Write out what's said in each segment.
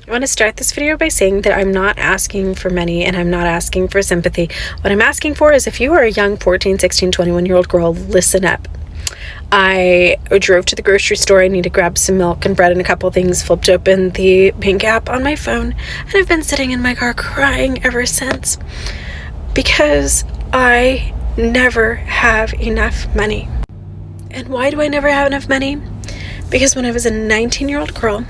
I want to start this video by saying that I'm not asking for money and I'm not asking for sympathy. What I'm asking for is if you are a young 14, 16, 21-year-old girl, listen up. I drove to the grocery store. I need to grab some milk and bread and a couple things, flipped open the bank app on my phone, and I've been sitting in my car crying ever since because I never have enough money. And why do I never have enough money? Because when I was a 19-year-old girl,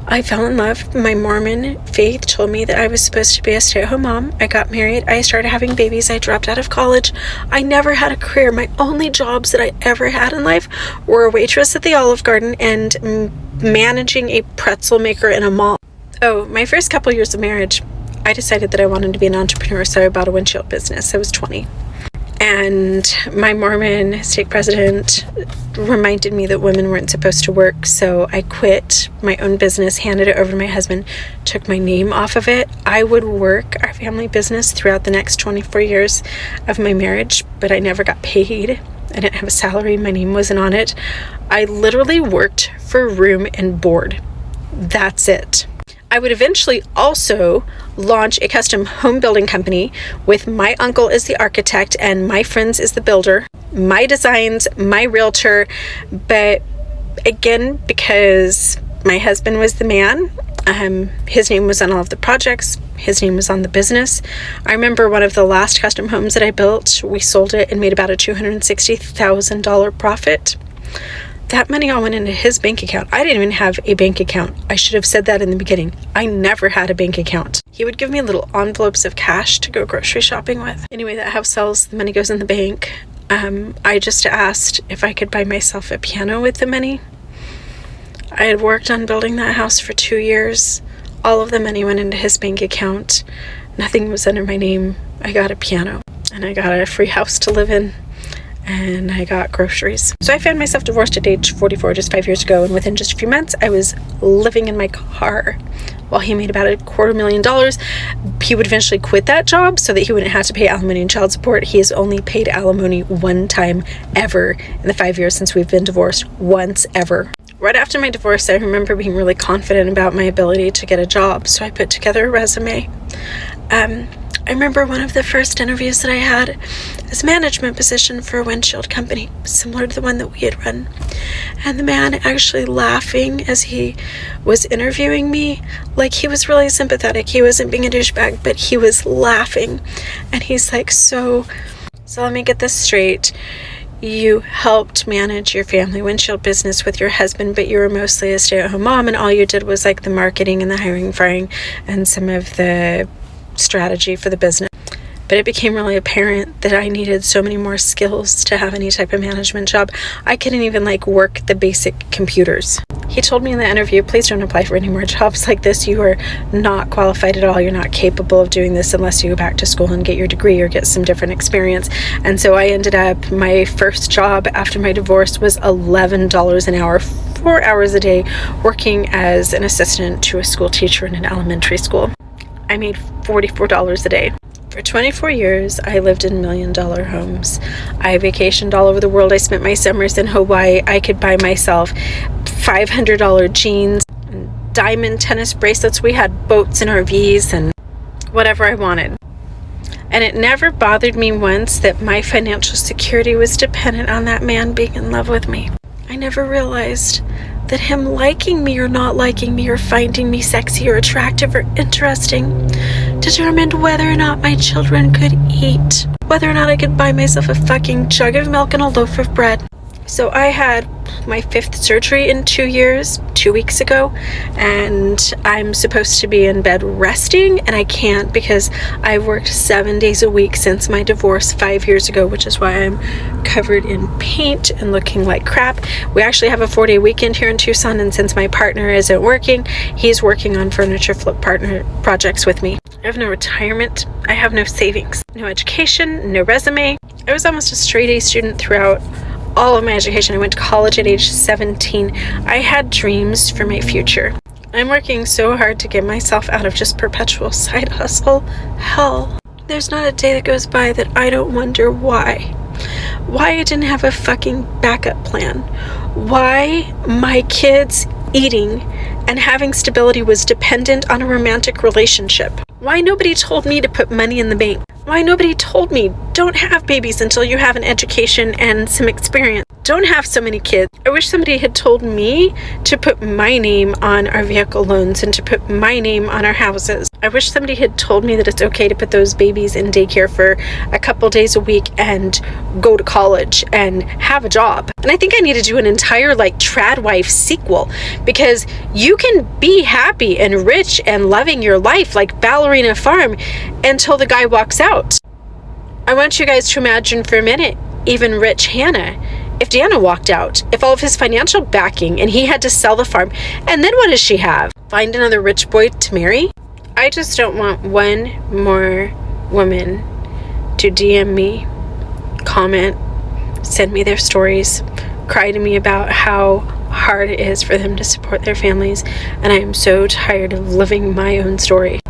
I fell in love. My Mormon faith told me that I was supposed to be a stay-at-home mom. I got married. I started having babies. I dropped out of college. I never had a career. My only jobs that I ever had in life were a waitress at the Olive Garden and managing a pretzel maker in a mall. Oh, my first couple years of marriage, I decided that I wanted to be an entrepreneur, so I bought a windshield business. I was 20. And my Mormon stake president reminded me that women weren't supposed to work, so I quit my own business, handed it over to my husband, took my name off of it. I would work our family business throughout the next 24 years of my marriage, but I never got paid. I didn't have a salary. My name wasn't on it. I literally worked for room and board. That's it. I would eventually also launch a custom home building company with my uncle as the architect and my friends as the builder, my designs, my realtor. But again, because my husband was the man, his name was on all of the projects, his name was on the business. I remember one of the last custom homes that I built, we sold it and made about a $260,000 profit. That money all went into his bank account. I didn't even have a bank account. I should have said that in the beginning. I never had a bank account. He would give me little envelopes of cash to go grocery shopping with. Anyway, that house sells, the money goes in the bank. I just asked if I could buy myself a piano with the money. I had worked on building that house for 2 years. All of the money went into his bank account. Nothing was under my name. I got a piano and I got a free house to live in. And I got groceries. So I found myself divorced at age 44 just 5 years ago, and within just a few months I was living in my car while he made about $250,000. He would eventually quit that job so that he wouldn't have to pay alimony and child support. He has only paid alimony one time ever in the 5 years since we've been divorced. Once ever. Right after my divorce, I remember being really confident about my ability to get a job, so I put together a resume. I remember one of the first interviews that I had as a management position for a windshield company, similar to the one that we had run. And the man actually laughing as he was interviewing me, like he was really sympathetic. He wasn't being a douchebag, but he was laughing. And he's like, so let me get this straight. You helped manage your family windshield business with your husband, but you were mostly a stay-at-home mom, and all you did was like the marketing and the hiring, firing, and some of the strategy for the business. But it became really apparent that I needed so many more skills to have any type of management job. I couldn't even work the basic computers. He told me in the interview, please don't apply for any more jobs like this. You are not qualified at all. You're not capable of doing this unless you go back to school and get your degree or get some different experience. And so I ended up, my first job after my divorce was $11 an hour, 4 hours a day, working as an assistant to a school teacher in an elementary school. I made $44 a day. For 24 years, I lived in $1 million homes. I vacationed all over the world. I spent my summers in Hawaii. I could buy myself $500 jeans, diamond tennis bracelets. We had boats and RVs and whatever I wanted. And it never bothered me once that my financial security was dependent on that man being in love with me. I never realized that him liking me or not liking me or finding me sexy or attractive or interesting determined whether or not my children could eat, whether or not I could buy myself a fucking jug of milk and a loaf of bread. So I had my 5th surgery in 2 years, 2 weeks ago, and I'm supposed to be in bed resting, and I can't because I've worked 7 days a week since my divorce 5 years ago, which is why I'm covered in paint and looking like crap. We actually have a 4-day weekend here in Tucson, and since my partner isn't working, he's working on furniture flip partner projects with me. I have no retirement. I have no savings, no education, no resume. I was almost a straight A student throughout all of my education. I went to college at age 17. I had dreams for my future. I'm working so hard to get myself out of just perpetual side hustle hell. There's not a day that goes by that I don't wonder why I didn't have a fucking backup plan. Why my kids eating and having stability was dependent on a romantic relationship. Why nobody told me to put money in the bank? Why nobody told me don't have babies until you have an education and some experience? Don't have so many kids. I wish somebody had told me to put my name on our vehicle loans and to put my name on our houses. I wish somebody had told me that it's okay to put those babies in daycare for a couple days a week and go to college and have a job. And I think I need to do an entire trad wife sequel, because you can be happy and rich and loving your life like Ballerina Farm until the guy walks out. I want you guys to imagine for a minute, even rich Hannah, if Deanna walked out, if all of his financial backing and he had to sell the farm, and then what does she have? Find another rich boy to marry? I just don't want one more woman to DM me, comment, send me their stories, cry to me about how hard it is for them to support their families, and I am so tired of living my own story.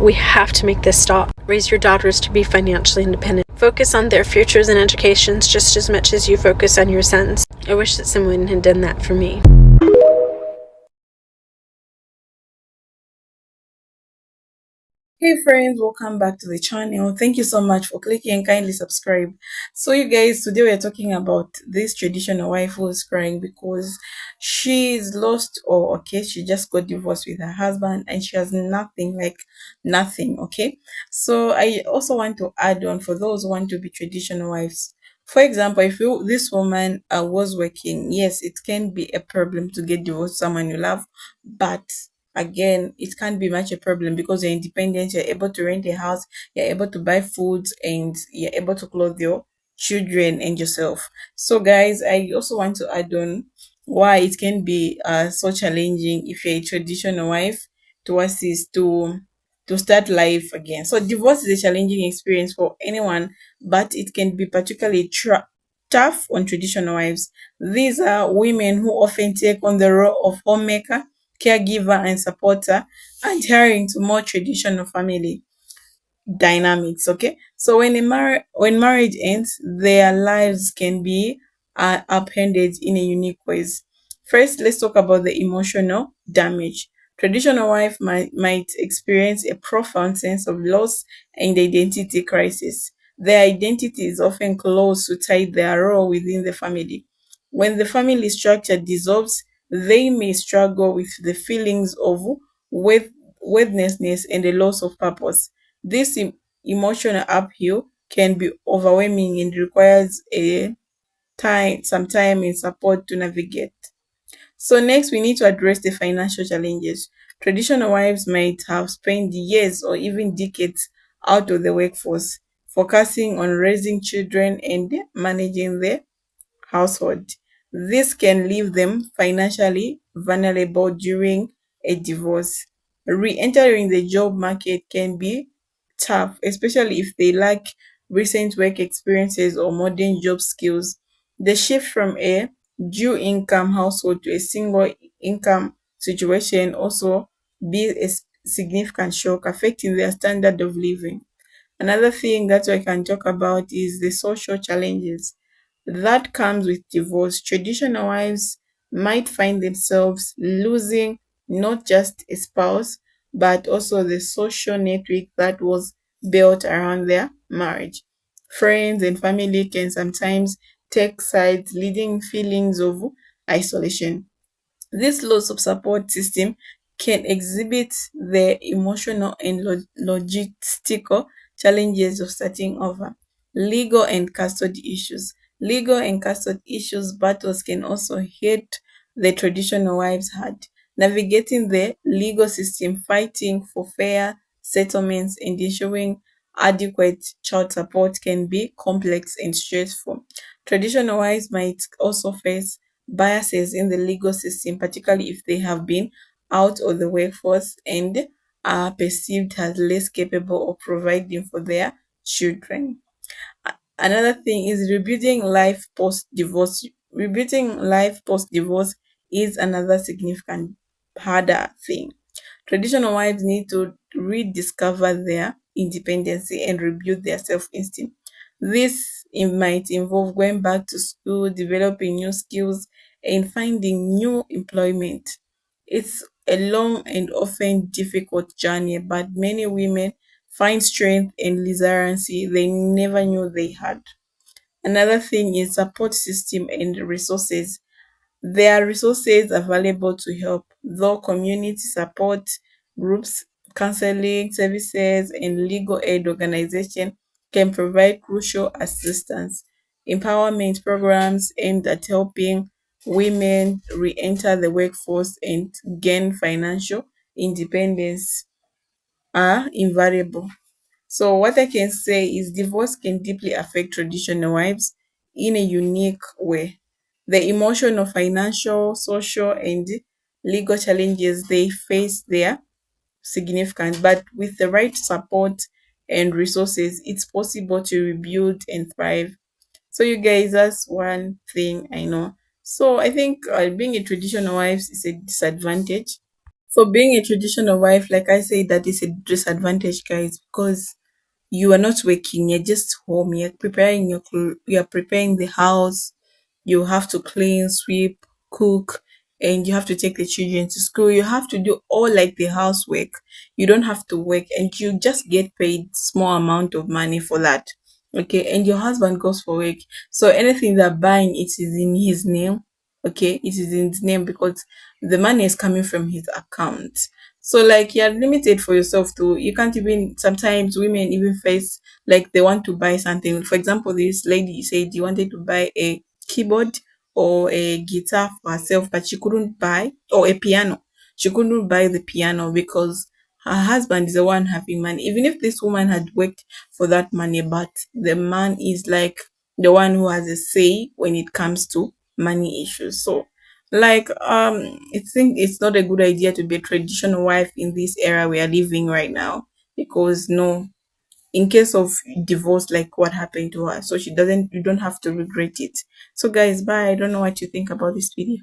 We have to make this stop. Raise your daughters to be financially independent. Focus on their futures and educations just as much as you focus on your sons. I wish that someone had done that for me. Hey friends, welcome back to the channel. Thank you so much for clicking and kindly subscribe. So you guys, today we're talking about this traditional wife who's crying because she's lost, or okay, she just got divorced with her husband and she has nothing, like nothing, okay? So I also want to add on for those who want to be traditional wives. For example, if this woman was working, yes, it can be a problem to get divorced someone you love, but again, it can't be much a problem because you're independent, you're able to rent a house, you're able to buy food, and you're able to clothe your children and yourself. So guys, I also want to add on why it can be so challenging if you're a traditional wife to assist to start life again. So divorce is a challenging experience for anyone, but it can be particularly tough on traditional wives. These are women who often take on the role of homemaker, caregiver, and supporter, adhering to more traditional family dynamics. Okay, so when marriage ends, their lives can be upended in a unique ways. First, let's talk about the emotional damage. Traditional wife might experience a profound sense of loss and identity crisis. Their identity is often close to tie their role within the family. When the family structure dissolves, they may struggle with the feelings of worth- worthlessness and the loss of purpose. This emotional uphill can be overwhelming and requires some time and support to navigate. So next, we need to address the financial challenges. Traditional wives might have spent years or even decades out of the workforce, focusing on raising children and managing their household. This can leave them financially vulnerable during a divorce. Re entering the job market can be tough, especially if they lack recent work experiences or modern job skills. The shift from a dual income household to a single income situation also be a significant shock, affecting their standard of living. Another thing that I can talk about is the social challenges that comes with divorce. Traditional wives might find themselves losing not just a spouse, but also the social network that was built around their marriage. Friends and family can sometimes take sides, leading feelings of isolation. This loss of support system can exhibit the emotional and logistical challenges of starting over. Legal and custody issues. Legal and custody issues battles can also hit the traditional wives hard. Navigating the legal system, fighting for fair settlements, and ensuring adequate child support can be complex and stressful. Traditional wives might also face biases in the legal system, particularly if they have been out of the workforce and are perceived as less capable of providing for their children. Another thing is rebuilding life post divorce. Rebuilding life post divorce is another significant harder thing. Traditional wives need to rediscover their independence and rebuild their self esteem. This might involve going back to school, developing new skills, and finding new employment. It's a long and often difficult journey, but many women find strength and resiliency they never knew they had. Another thing is support system and resources. There are resources available to help, though community support groups, counseling services, and legal aid organizations can provide crucial assistance. Empowerment programs aimed at helping women re-enter the workforce and gain financial independence are invaluable. So what I can say is divorce can deeply affect traditional wives in a unique way. The emotional, financial, social, and legal challenges they face there significant, but with the right support and resources, it's possible to rebuild and thrive. So you guys, that's one thing I know. So I think being a traditional wife is a disadvantage. So being a traditional wife, like I say, that is a disadvantage, guys, because you are not working, you're just home, you're preparing you're preparing the house, you have to clean, sweep, cook, and you have to take the children to school. You have to do all like the housework. You don't have to work and you just get paid small amount of money for that. Okay, and your husband goes for work. So anything they're buying, it is in his name. Okay, it is in his name because the money is coming from his account. So like you're limited for yourself too. You can't even sometimes women even face like they want to buy something. For example, this lady said you wanted to buy a keyboard or a guitar for herself, but she couldn't buy or a piano. She couldn't buy the piano because her husband is the one having money. Even if this woman had worked for that money, but the man is like the one who has a say when it comes to money issues. So like I think it's not a good idea to be a traditional wife in this era we are living right now because no, in case of divorce, like what happened to her, so she doesn't, you don't have to regret it. So guys, bye. I don't know what you think about this video.